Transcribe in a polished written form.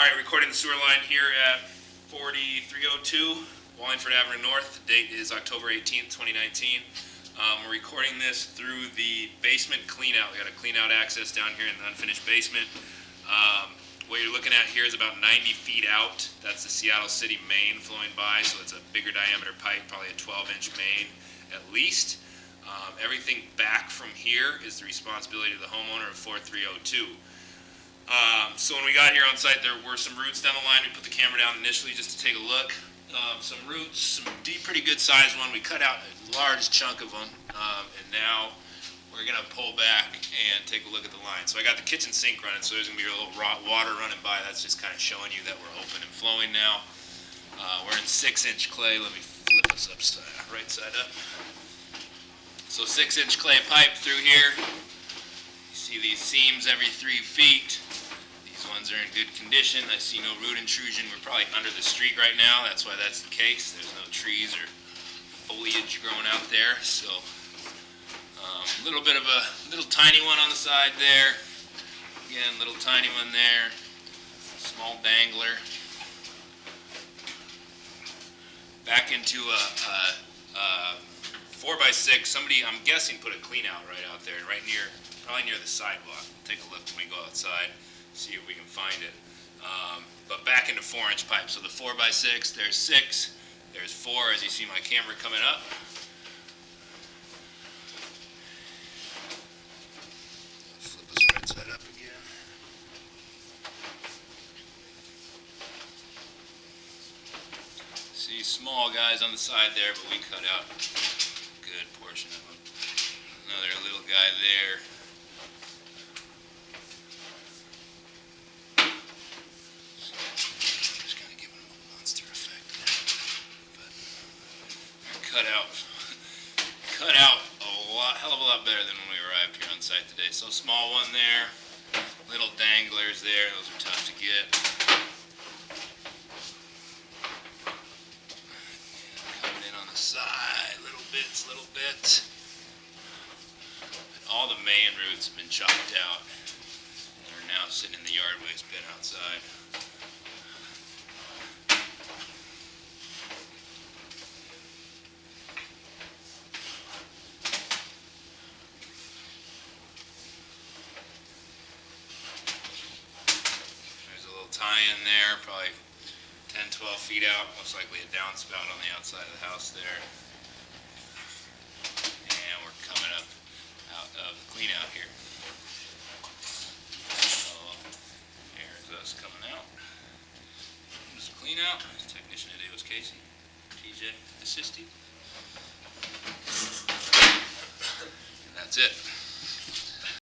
Alright, recording the sewer line here at 4302 Wallingford Avenue North. The date is October 18th, 2019. We're recording this through the basement cleanout. We got a cleanout access down here in the unfinished basement. What you're looking at here is about 90 feet out. That's the Seattle City main flowing by, so it's a bigger diameter pipe, probably a 12-inch main at least. Everything back from here is the responsibility of the homeowner of 4302. So when we got here on site, there were some roots down the line. We put the camera down initially just to take a look. Some roots, some pretty good sized one. We cut out a large chunk of them, and now we're gonna pull back and take a look at the line. So I got the kitchen sink running, so there's gonna be a little raw water running by. That's just kind of showing you that we're open and flowing now. We're in 6-inch clay. Let me flip this upside, right side up. So 6-inch clay pipe through here. You see these seams every 3 feet. These ones are in good condition. I see no root intrusion. We're probably under the street right now. That's why that's the case. There's no trees or foliage growing out there. So a little bit of a little tiny one on the side there. Again, little tiny one there. Small dangler. Back into a 4x6. Somebody, I'm guessing, put a clean out right out there, right near, probably near the sidewalk. Take a look when we go outside, see if we can find it. But back into 4-inch pipe. So the 4x6, there's 6, there's 4, as you see my camera coming up. Flip this right side up again. See small guys on the side there, but we cut out a good portion of them. Another little guy there. Just kind of giving them a monster effect there. But cut out a hell of a lot better than when we arrived here on site today. So small one there, little danglers there, those are tough to get. Coming in on the side, little bits. All the main roots have been chopped out and are now sitting in the yard waste bin outside. There's a little tie-in there, probably 10-12 feet out, most likely a downspout on the outside of the house there. And we're coming up out of the clean out here. So here's us coming out. This is clean out. Technician today was Casey. TJ assisting. And that's it.